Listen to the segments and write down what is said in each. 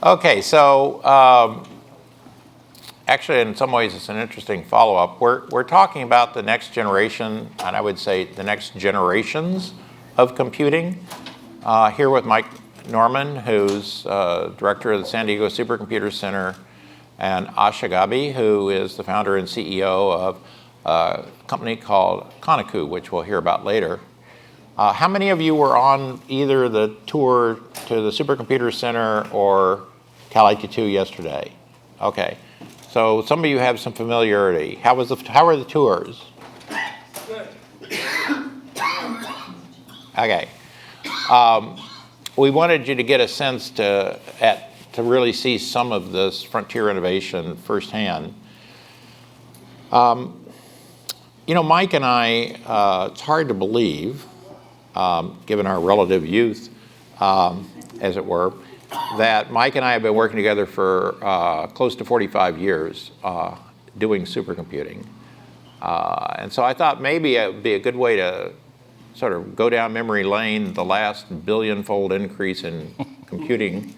Okay, so actually, in some ways, it's an interesting follow-up. We're talking about the next generation, and I would say the next generations of computing. Here with Mike Norman, who's director of the San Diego Supercomputer Center, and Agabi, who is the founder and CEO of a company called Koniku, which we'll hear about later. How many of you were on either the tour to the Supercomputer Center or Cal IQ2 yesterday? Okay, so some of you have some familiarity. How were the tours? Good. Okay. We wanted you to get a sense to really see some of this frontier innovation firsthand. Mike and I, it's hard to believe, given our relative youth, as it were, that Mike and I have been working together for close to 45 years doing supercomputing. And so I thought maybe it would be a good way to sort of go down memory lane, the last billion-fold increase in computing,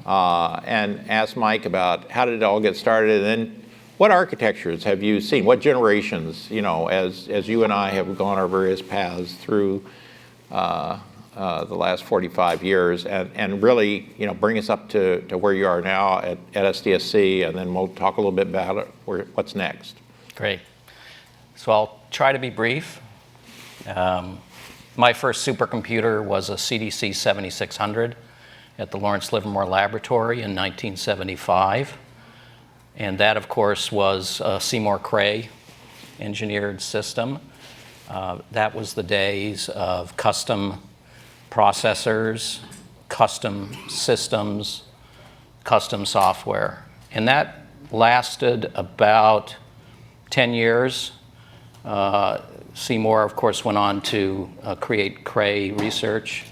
and ask Mike about how did it all get started, and then what architectures have you seen? What generations, as you and I have gone our various paths through the last 45 years, and really, bring us up to where you are now at SDSC, and then we'll talk a little bit about what's next. Great. So I'll try to be brief. My first supercomputer was a CDC 7600 at the Lawrence Livermore Laboratory in 1975. And that, of course, was a Seymour Cray engineered system. That was the days of custom processors, custom systems, custom software. And that lasted about 10 years. Seymour, of course, went on to create Cray Research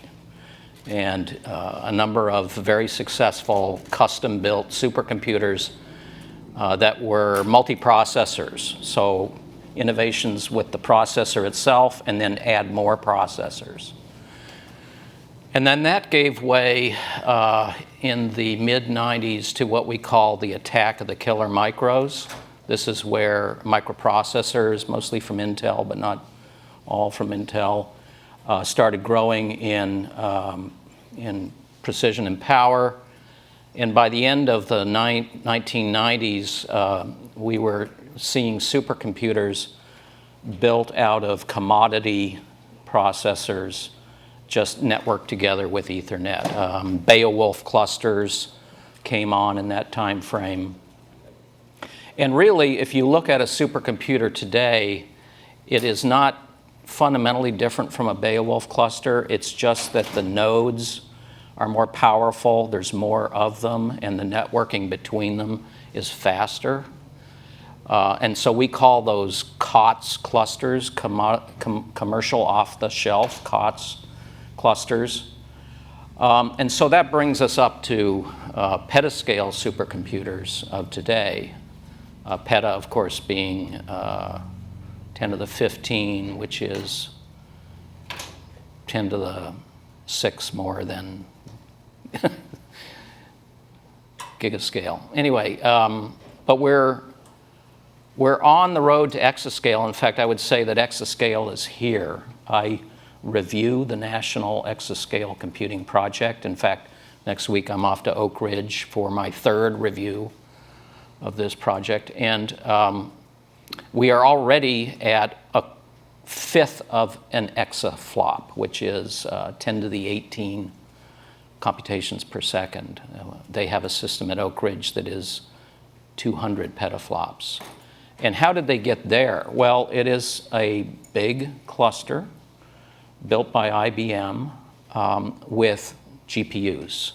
and a number of very successful custom-built supercomputers that were multi-processors. So innovations with the processor itself and then add more processors. And then that gave way in the mid-90s to what we call the attack of the killer micros. This is where microprocessors, mostly from Intel, but not all from Intel, started growing in precision and power. And by the end of the 1990s, we were seeing supercomputers built out of commodity processors just networked together with Ethernet. Beowulf clusters came on in that time frame. And really, if you look at a supercomputer today, it is not fundamentally different from a Beowulf cluster. It's just that the nodes are more powerful, there's more of them, and the networking between them is faster. And so we call those COTS clusters, commercial off-the-shelf COTS clusters. And so that brings us up to petascale supercomputers of today. Peta, of course, being 10 to the 15, which is 10 to the 6 more than gigascale. Anyway, but we're on the road to exascale. In fact, I would say that exascale is here. I review the National Exascale Computing Project. In fact, next week I'm off to Oak Ridge for my third review of this project. And we are already at a fifth of an exaflop, which is 10 to the 18 computations per second. They have a system at Oak Ridge that is 200 petaflops. And how did they get there? Well, it is a big cluster built by IBM with GPUs,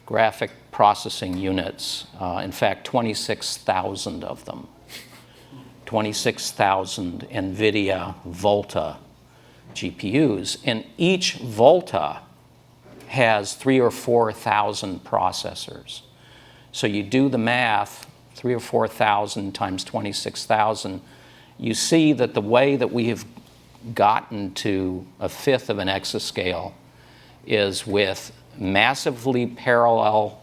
graphic processing units. In fact, 26,000 of them. 26,000 NVIDIA Volta GPUs. And each Volta has 3,000 or 4,000 processors. So you do the math, 3,000 or 4,000 times 26,000, you see that the way that we have gotten to a fifth of an exascale is with massively parallel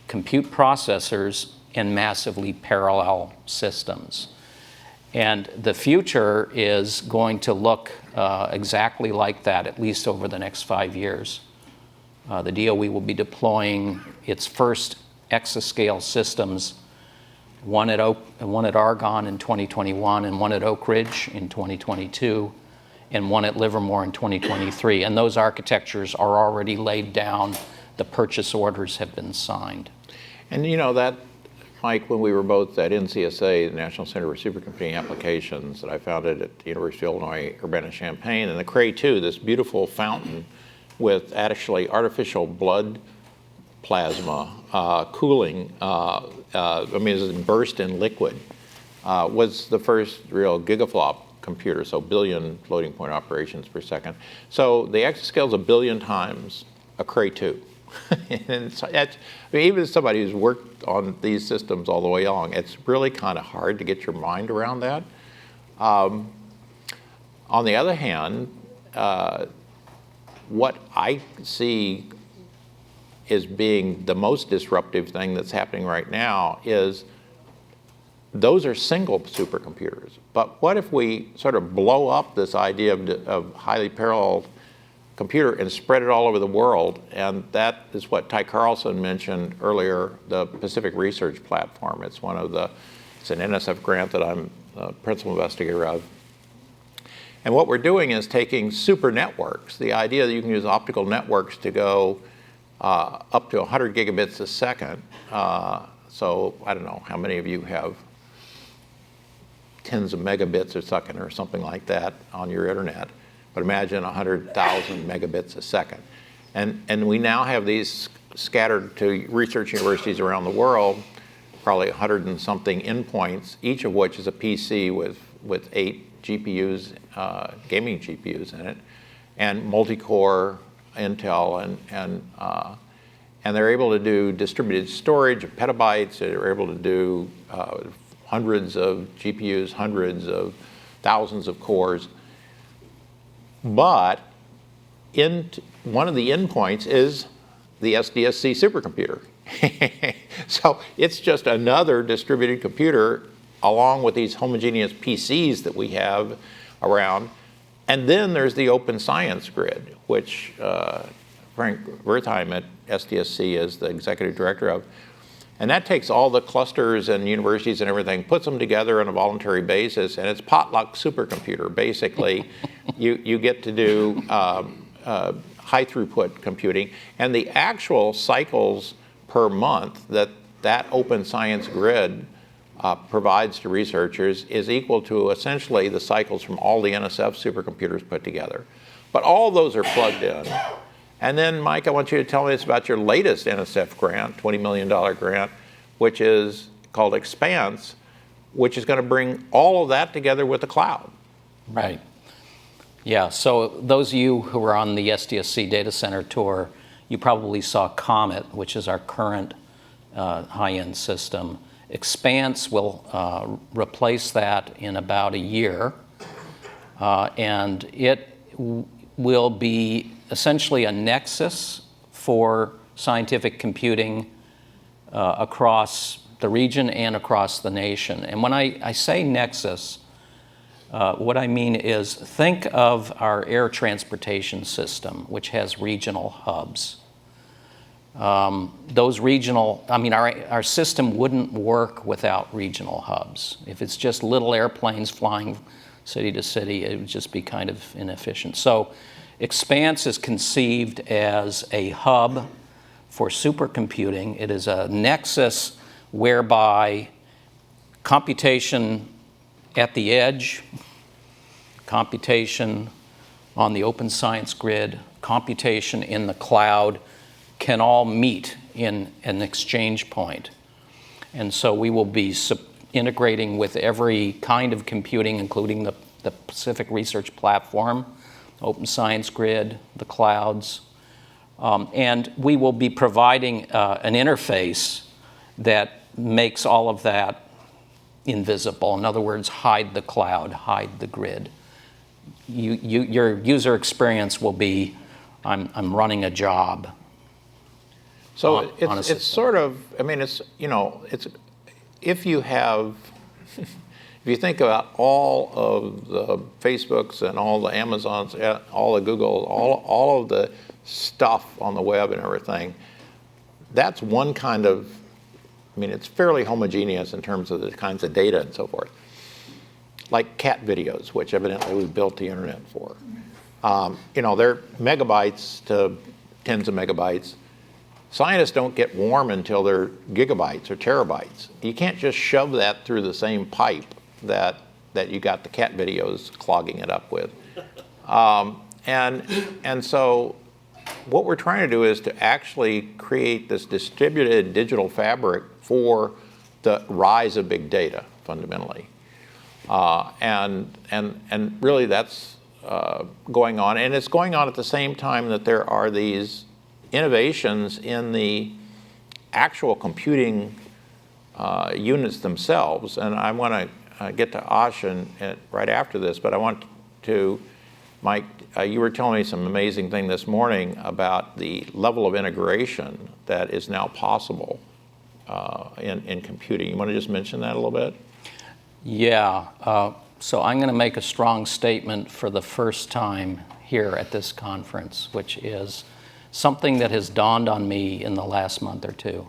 compute processors and massively parallel systems. And the future is going to look exactly like that, at least over the next 5 years. The DOE will be deploying its first exascale systems, one at Argonne in 2021 and one at Oak Ridge in 2022 and one at Livermore in 2023. And those architectures are already laid down. The purchase orders have been signed. And you know that, Mike, when we were both at NCSA, the National Center for Supercomputing Applications, that I founded at the University of Illinois Urbana-Champaign, and the Cray 2, this beautiful fountain with actually artificial blood plasma cooling, I mean, it burst in liquid, was the first real gigaflop computer, so billion floating point operations per second. So the exascale is 1 billion times a Cray 2. And I mean, even as somebody who's worked on these systems all the way along, it's really kind of hard to get your mind around that. On the other hand, what I see as being the most disruptive thing that's happening right now is those are single supercomputers. But what if we sort of blow up this idea of highly parallel computer and spread it all over the world? And that is what Ty Carlson mentioned earlier, the Pacific Research Platform. It's it's an NSF grant that I'm the principal investigator of. And what we're doing is taking super networks, the idea that you can use optical networks to go up to 100 gigabits a second. So I don't know how many of you have tens of megabits a second or something like that on your internet. But imagine 100,000 megabits a second. And we now have these scattered to research universities around the world, probably 100 and something endpoints, each of which is a PC with 8 GPUs, gaming GPUs in it, and multi-core Intel, and they're able to do distributed storage of petabytes. They're able to do hundreds of GPUs, hundreds of thousands of cores. But one of the endpoints is the SDSC supercomputer. So it's just another distributed computer along with these homogeneous PCs that we have around. And then there's the open science grid, which Frank Wertheim at SDSC is the executive director of. And that takes all the clusters and universities and everything, puts them together on a voluntary basis, and it's potluck supercomputer. Basically, you get to do high throughput computing, and the actual cycles per month that open science grid provides to researchers is equal to essentially the cycles from all the NSF supercomputers put together. But all those are plugged in. And then, Mike, I want you to tell me about your latest NSF grant, $20 million grant, which is called Expanse, which is going to bring all of that together with the cloud. Right. Yeah, so those of you who were on the SDSC data center tour, you probably saw Comet, which is our current high-end system. Expanse will replace that in about a year, and it will be essentially a nexus for scientific computing across the region and across the nation. And when I say nexus, what I mean is think of our air transportation system, which has regional hubs. Those regional, I mean, our system wouldn't work without regional hubs. If it's just little airplanes flying city to city, it would just be kind of inefficient. So Expanse is conceived as a hub for supercomputing. It is a nexus whereby computation at the edge, computation on the open science grid, computation in the cloud can all meet in an exchange point. And so we will be integrating with every kind of computing, including the Pacific Research Platform, Open Science Grid, the clouds, and we will be providing an interface that makes all of that invisible. In other words, hide the cloud, hide the grid. Your user experience will be, I'm running a job. So on a it's system. sort of, I mean, it's, you know, it's, if you have, if you think about all of the Facebooks and all the Amazons, all the Google, all of the stuff on the web and everything, that's one kind of, I mean, it's fairly homogeneous in terms of the kinds of data and so forth. Like cat videos, which evidently we built the internet for. You know, they're megabytes to tens of megabytes. Scientists don't get warm until they're gigabytes or terabytes. You can't just shove that through the same pipe that you got the cat videos clogging it up with. And so what we're trying to do is to actually create this distributed digital fabric for the rise of big data, fundamentally. And really that's going on. And it's going on at the same time that there are these innovations in the actual computing units themselves. And I want to get to Ash right after this, but I want to, Mike, you were telling me some amazing thing this morning about the level of integration that is now possible in computing. You want to just mention that a little bit? Yeah, so I'm going to make a strong statement for the first time here at this conference, which is something that has dawned on me in the last month or two.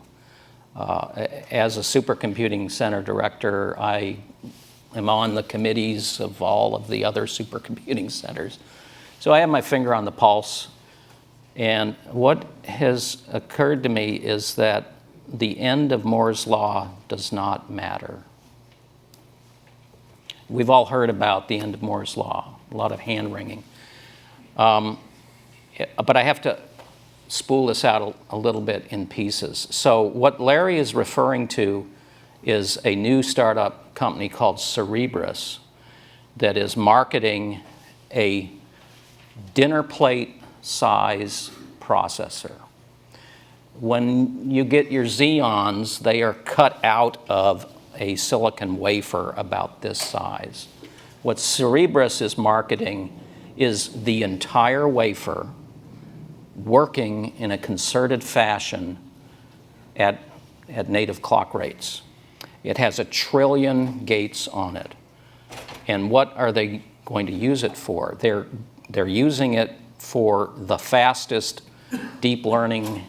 As a supercomputing center director, I am on the committees of all of the other supercomputing centers. So I have my finger on the pulse. And what has occurred to me is that the end of Moore's law does not matter. We've all heard about the end of Moore's law, a lot of hand-wringing. But I have to spool this out a little bit in pieces. So what Larry is referring to is a new startup company called Cerebras that is marketing a dinner plate size processor. When you get your Xeons, they are cut out of a silicon wafer about this size. What Cerebras is marketing is the entire wafer working in a concerted fashion at native clock rates. It has 1 trillion gates on it. And what are they going to use it for? They're using it for the fastest deep learning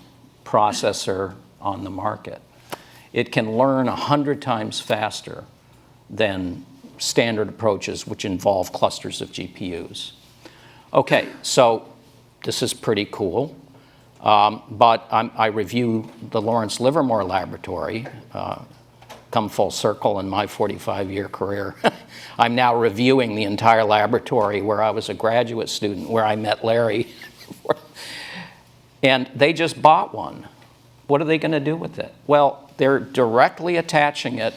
processor on the market. It can learn 100 times faster than standard approaches, which involve clusters of GPUs. Okay, so this is pretty cool. But I review the Lawrence Livermore Laboratory, come full circle in my 45-year career. I'm now reviewing the entire laboratory where I was a graduate student, where I met Larry. And they just bought one. What are they going to do with it? Well, they're directly attaching it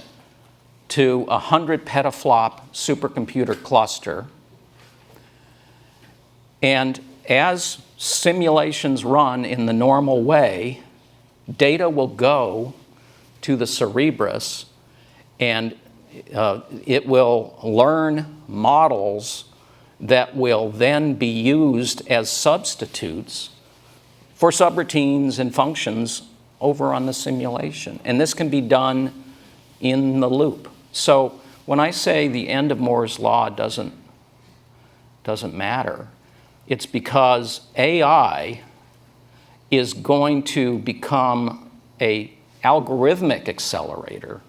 to a 100 petaflop supercomputer cluster. And as simulations run in the normal way, data will go to the Cerebras, and it will learn models that will then be used as substitutes for subroutines and functions over on the simulation. And this can be done in the loop. So when I say the end of Moore's law doesn't matter, it's because AI is going to become an algorithmic accelerator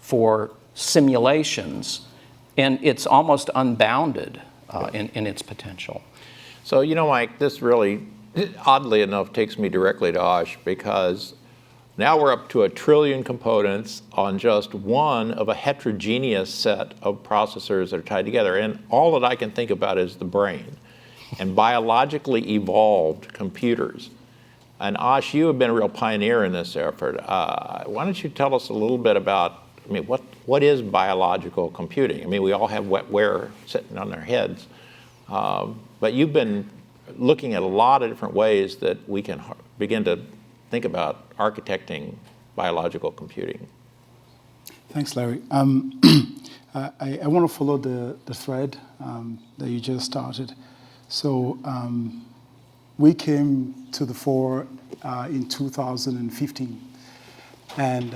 for simulations, and it's almost unbounded in its potential. So, you know, Mike, this really, oddly enough, takes me directly to Ash, because now we're up to 1 trillion components on just one of a heterogeneous set of processors that are tied together. And all that I can think about is the brain and biologically evolved computers. And Ash, you have been a real pioneer in this effort. Why don't you tell us a little bit about, I mean, what is biological computing? I mean, we all have wetware sitting on our heads, but you've been looking at a lot of different ways that we can begin to think about architecting biological computing. Thanks, Larry. I want to follow the thread that you just started. So we came to the fore in 2015. And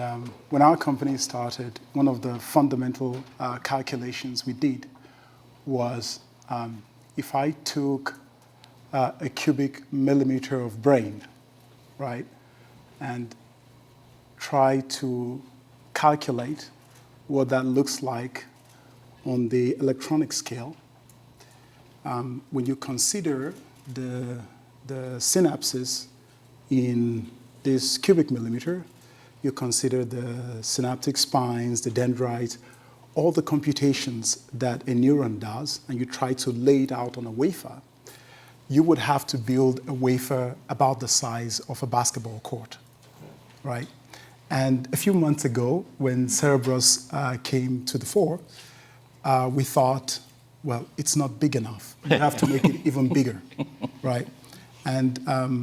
when our company started, one of the fundamental calculations we did was if I took a cubic millimeter of brain, right, and try to calculate what that looks like on the electronic scale, when you consider the synapses in this cubic millimeter, you consider the synaptic spines, the dendrites, all the computations that a neuron does, and you try to lay it out on a wafer, you would have to build a wafer about the size of a basketball court, right? And a few months ago, when Cerebrus came to the fore, we thought, well, it's not big enough. You have to make it even bigger, right? And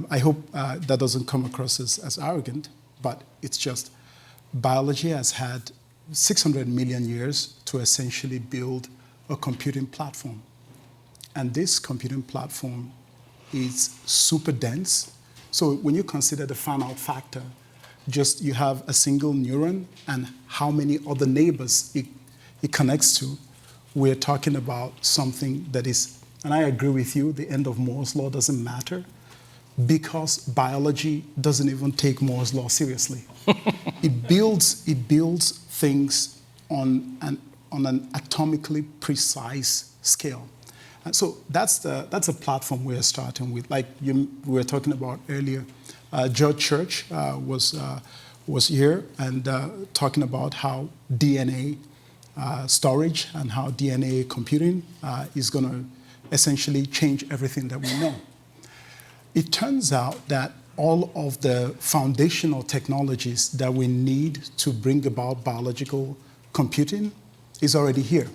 I hope that doesn't come across as arrogant, but it's just biology has had 600 million years to essentially build a computing platform. And this computing platform is super dense. So when you consider the fan-out factor, just you have a single neuron and how many other neighbors it connects to, we're talking about something that is, and I agree with you, the end of Moore's law doesn't matter because biology doesn't even take Moore's law seriously. It builds things on an atomically precise scale. And so that's a platform we're starting with. Like we were talking about earlier, George Church was here and talking about how DNA storage and how DNA computing is going to essentially change everything that we know. It turns out that all of the foundational technologies that we need to bring about biological computing is already here.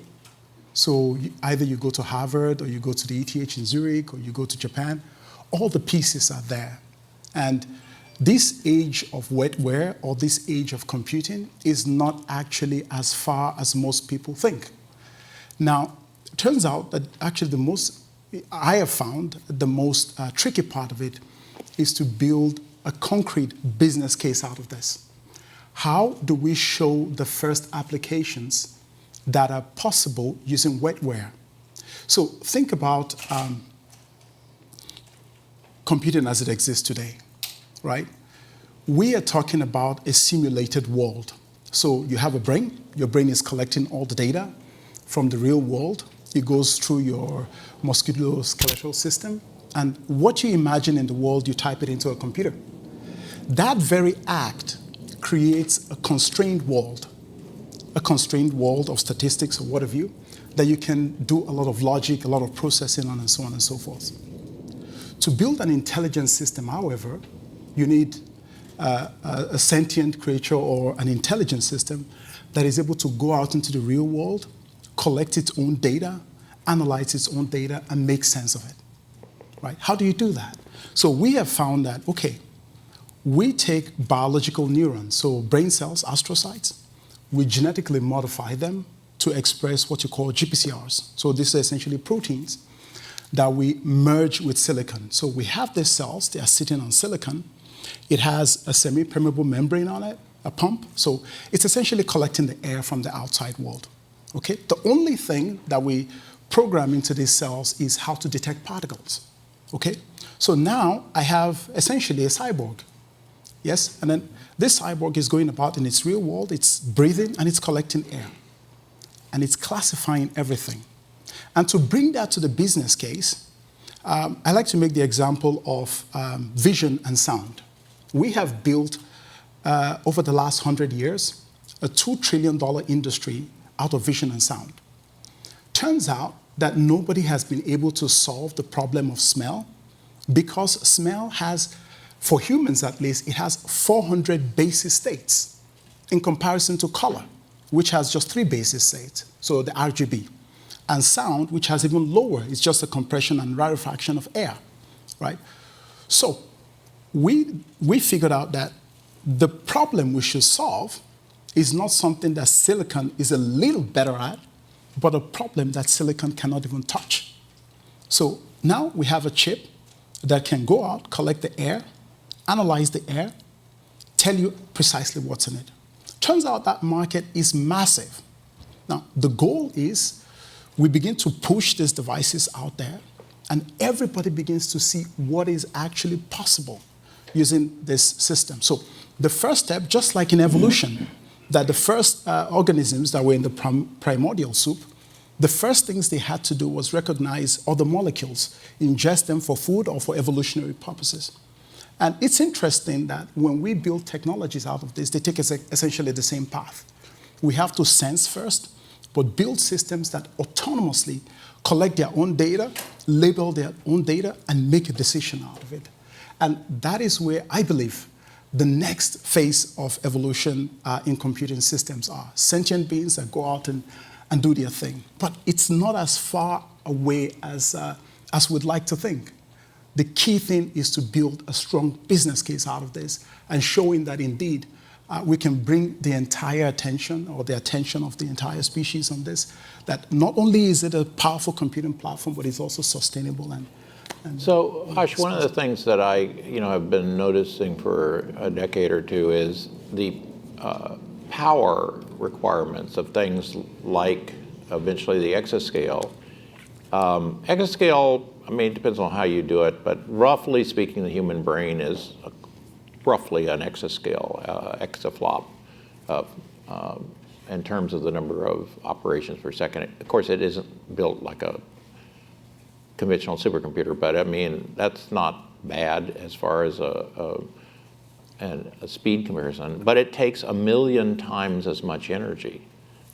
So either you go to Harvard or you go to the ETH in Zurich or you go to Japan, all the pieces are there. And this age of wetware or this age of computing is not actually as far as most people think. Now, it turns out that actually I have found the most tricky part of it is to build a concrete business case out of this. How do we show the first applications that are possible using wetware? So think about computing as it exists today, right? We are talking about a simulated world. So you have a brain. Your brain is collecting all the data from the real world. It goes through your musculoskeletal system. And what you imagine in the world, you type it into a computer. That very act creates a constrained world of statistics or what have you, that you can do a lot of logic, a lot of processing on, and so on and so forth. To build an intelligent system, however, you need a sentient creature or an intelligent system that is able to go out into the real world, collect its own data, analyze its own data, and make sense of it. Right? How do you do that? So we have found that, okay, we take biological neurons, so brain cells, astrocytes, we genetically modify them to express what you call GPCRs. So these are essentially proteins that we merge with silicon. So we have these cells, they are sitting on silicon. It has a semi-permeable membrane on it, a pump. So it's essentially collecting the air from the outside world. Okay? The only thing that we program into these cells is how to detect particles. Okay? So now I have essentially a cyborg. Yes? And then this cyborg is going about in its real world, it's breathing and it's collecting air. And it's classifying everything. And to bring that to the business case, I like to make the example of vision and sound. We have built, over the last 100 years, a $2 trillion industry out of vision and sound. Turns out that nobody has been able to solve the problem of smell because smell has, for humans at least, it has 400 basis states in comparison to color, which has just 3 basis states, so the RGB. And sound, which has even lower, it's just a compression and rarefaction of air, right? So we figured out that the problem we should solve is not something that silicon is a little better at, but a problem that silicon cannot even touch. So now we have a chip that can go out, collect the air, analyze the air, tell you precisely what's in it. Turns out that market is massive. Now, the goal is we begin to push these devices out there, and everybody begins to see what is actually possible using this system. So the first step, just like in evolution, that the first organisms that were in the primordial soup, the first things they had to do was recognize other molecules, ingest them for food or for evolutionary purposes. And it's interesting that when we build technologies out of this, they take essentially the same path. We have to sense first, but build systems that autonomously collect their own data, label their own data, and make a decision out of it. And that is where I believe the next phase of evolution in computing systems are. Sentient beings that go out and do their thing. But it's not as far away as we'd like to think. The key thing is to build a strong business case out of this and showing that indeed we can bring the entire attention or the attention of the entire species on this, that not only is it a powerful computing platform, but it's also sustainable. So, Harsh, one of the things that I have been noticing for a decade or two is the power requirements of things like eventually the exascale. Exascale, I mean, it depends on how you do it, but roughly speaking, the human brain is roughly an exascale, exaflop, in terms of the number of operations per second. Of course, it isn't built like a conventional supercomputer, but I mean, that's not bad as far as a speed comparison, but it takes 1 million times as much energy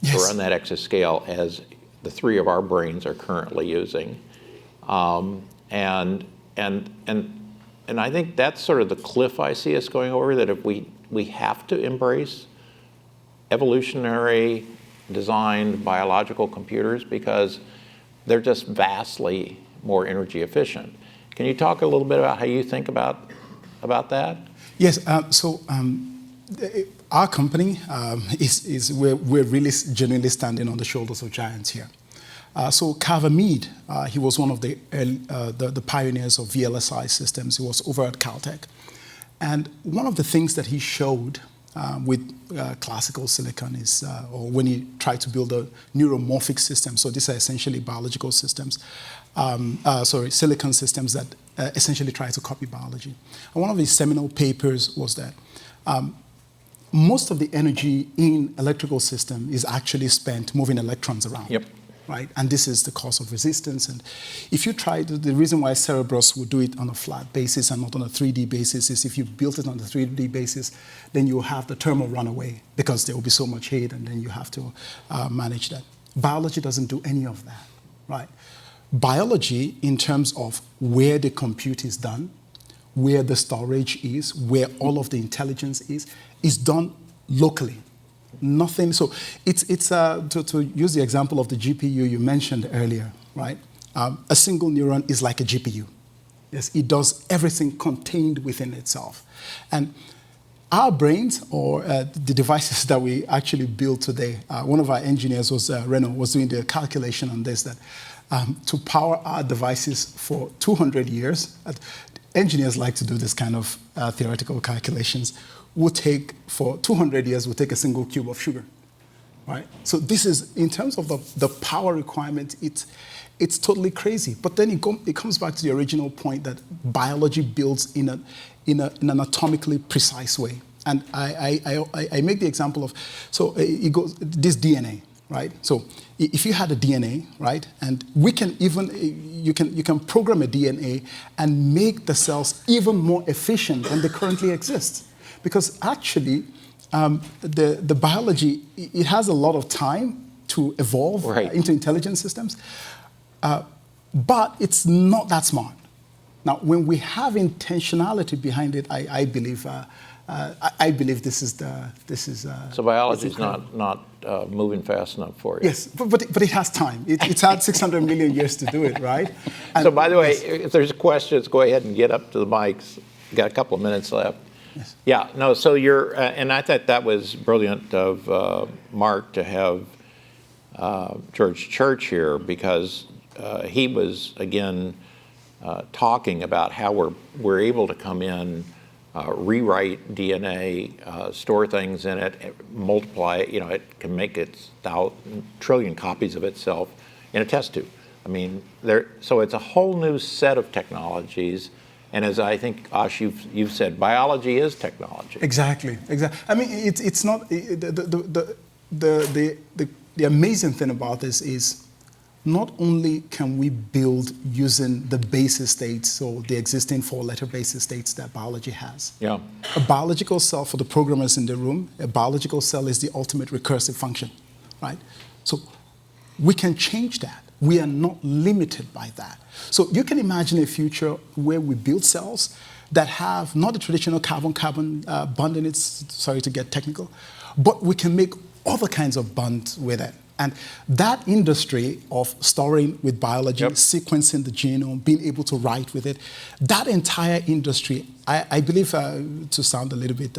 to run that exascale as the 3 of our brains are currently using. And I think that's sort of the cliff I see us going over, that if we have to embrace evolutionary designed biological computers because they're just vastly more energy efficient. Can you talk a little bit about how you think about that? Yes, our company we're really genuinely standing on the shoulders of giants here. So Carver Mead, he was one of the pioneers of VLSI systems. He was over at Caltech. And one of the things that he showed with classical silicon is, or when he tried to build a neuromorphic system, so these are essentially biological systems, silicon systems that essentially try to copy biology. And one of his seminal papers was that most of the energy in electrical system is actually spent moving electrons around. Yep. Right? And this is the cause of resistance. And if you try the reason why Cerebros would do it on a flat basis and not on a 3D basis is if you built it on the 3D basis, then you have the thermal runaway because there will be so much heat and then you have to manage that. Biology doesn't do any of that, right? Biology, in terms of where the compute is done, where the storage is, where all of the intelligence is done locally. Nothing. So it's to use the example of the GPU you mentioned earlier, right? A single neuron is like a GPU. Yes, it does everything contained within itself. And our brains, or the devices that we actually build today, one of our engineers was Reno, was doing the calculation on this, that to power our devices for 200 years, engineers like to do this kind of theoretical calculations, would take, for 200 years, would take a single cube of sugar, right? So this is, in terms of the power requirement, it's totally crazy. But then it comes back to the original point that biology builds in an atomically precise way. And I make the example of, so it goes, this DNA, right? So if you had a DNA, right, and we can even, you can program a DNA and make the cells even more efficient than they currently exist. Because actually, the biology, it has a lot of time to evolve into intelligent systems, but it's not that smart. Now, when we have intentionality behind it, I believe this is. So biology is not moving fast enough for you. Yes, but it has time. It's had 600 million years to do it, right? And so by the way, if there's questions, go ahead and get up to the mics. We've got a couple of minutes left. Yes. Yeah, no, so you're, and I thought that was brilliant of Mark to have George Church here because he was, again, talking about how we're able to come in, rewrite DNA, store things in it, multiply it. It can make its trillion copies of itself in a test tube. I mean, so it's a whole new set of technologies. And as I think, Ash, you've said, biology is technology. Exactly. I mean, it's not the amazing thing about this is not only can we build using the basis states, so the existing 4-letter basis states that biology has. Yeah. A biological cell, for the programmers in the room, a biological cell is the ultimate recursive function, right? So we can change that. We are not limited by that. So you can imagine a future where we build cells that have not the traditional carbon-carbon bond in it, sorry to get technical, but we can make other kinds of bonds with it. And that industry of storing with biology, Yep. sequencing the genome, being able to write with it, that entire industry, I believe, to sound a little bit,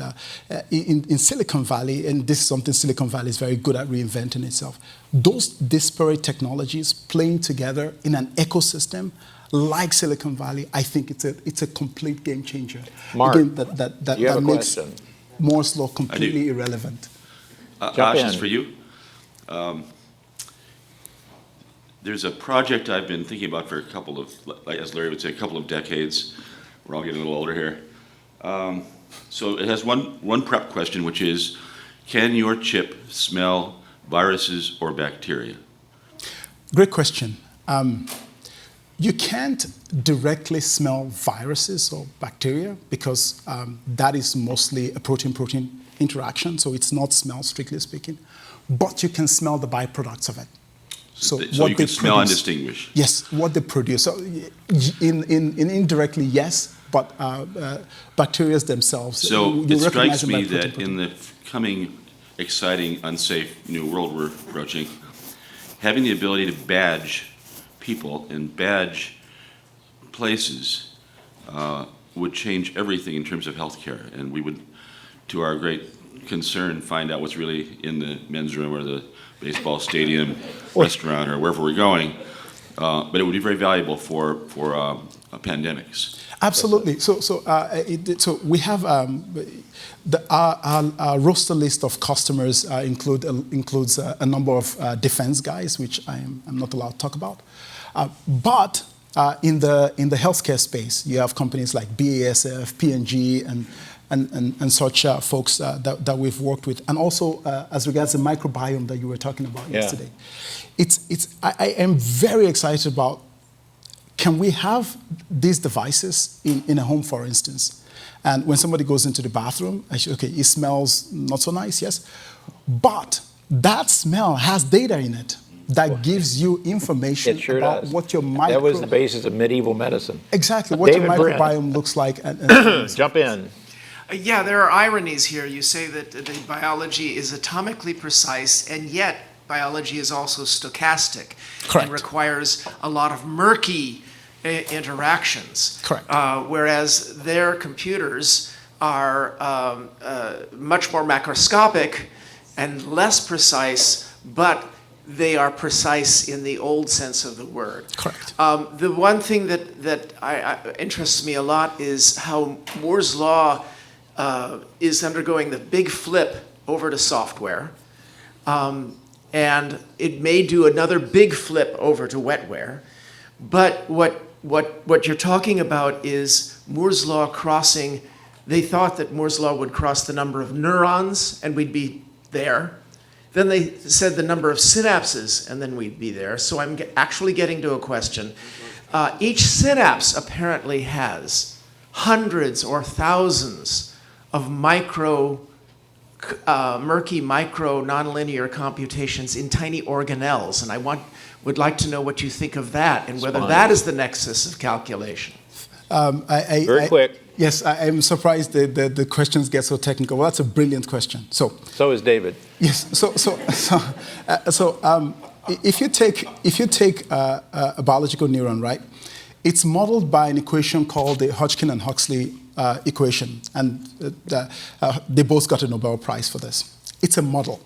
in Silicon Valley, and this is something Silicon Valley is very good at reinventing itself, those disparate technologies playing together in an ecosystem like Silicon Valley, I think it's a complete game changer. Mark, Again, you have that a makes question. Moore's law completely irrelevant. Jump Ash, in. is for you. There's a project I've been thinking about for a couple of, as Larry would say, a couple of decades. We're all getting a little older here. So it has one prep question, which is, can your chip smell viruses or bacteria? Great question. You can't directly smell viruses or bacteria because that is mostly a protein-protein interaction, so it's not smell, strictly speaking. But you can smell the byproducts of it. So what you can they smell and produce. distinguish. Yes, what they produce. So in indirectly, yes, but bacteria themselves. So you it recognize strikes them by me that protein. in the coming exciting, unsafe new world we're approaching, having the ability to badge people and badge places would change everything in terms of healthcare, and we would, to our great concern, find out what's really in the men's room or the baseball stadium, restaurant, or wherever we're going. But it would be very valuable for pandemics. Absolutely. So we have our roster list of customers includes a number of defense guys, which I'm not allowed to talk about. But in the healthcare space, you have companies like BASF, P&G, and such folks that we've worked with, and also as regards the microbiome that you were talking about yesterday. I am very excited about, can we have these devices in a home, for instance, and when somebody goes into the bathroom, okay, it smells not so nice, yes, but that smell has data in it that gives you information about does. what your That was the basis of medieval medicine. Exactly, what David your Brin. microbiome looks like. And Jump in. Yeah, there are ironies here. You say that the biology is atomically precise, and yet biology is also stochastic. Correct. And requires a lot of murky interactions. Correct. Whereas their computers are much more macroscopic and less precise, but they are precise in the old sense of the word. Correct. The one thing that interests me a lot is how Moore's law is undergoing the big flip over to software. And it may do another big flip over to wetware. But what you're talking about is Moore's law crossing. They thought that Moore's law would cross the number of neurons and we'd be there. Then they said the number of synapses and then we'd be there. So I'm actually getting to a question. Each synapse apparently has hundreds or thousands of murky micro nonlinear computations in tiny organelles, and I would like to know what you think of that and whether that is the nexus of calculation. Very quick. Yes, I'm surprised the questions get so technical. Well, that's a brilliant question. So is David. yes, if you take a biological neuron, right? It's modeled by an equation called the Hodgkin and Huxley equation, and they both got a Nobel Prize for this. It's a model.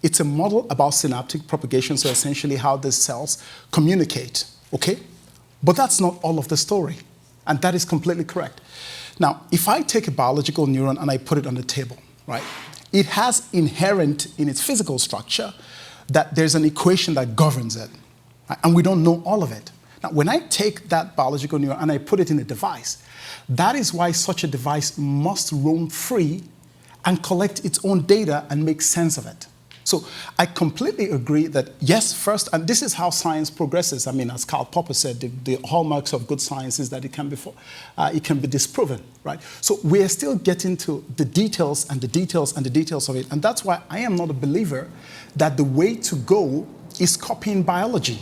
It's a model about synaptic propagation, so essentially how the cells communicate, okay? But that's not all of the story. And that is completely correct. Now, if I take a biological neuron and I put it on the table, right, it has inherent in its physical structure that there's an equation that governs it. Right? And we don't know all of it. Now, when I take that biological neuron and I put it in a device, that is why such a device must roam free and collect its own data and make sense of it. So I completely agree that, yes, first, and this is how science progresses. I mean, as Karl Popper said, the hallmarks of good science is that it can be disproven, right? So we are still getting to the details and the details and the details of it. And that's why I am not a believer that the way to go is copying biology.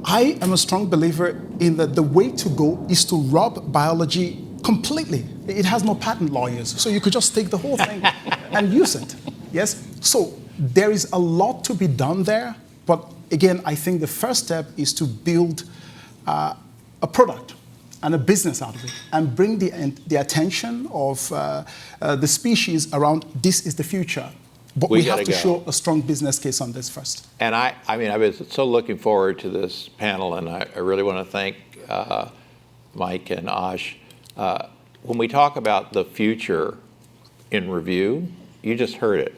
I am a strong believer in that the way to go is to rob biology completely. It has no patent lawyers, so you could just take the whole thing and use it. Yes? So there is a lot to be done there, but again, I think the first step is to build a product and a business out of it and bring the attention of the species around this is the future. But we have to show a strong business case on this first. And I mean, I've been so looking forward to this panel, and I really want to thank Mike and Ash. When we talk about the future in review, you just heard it.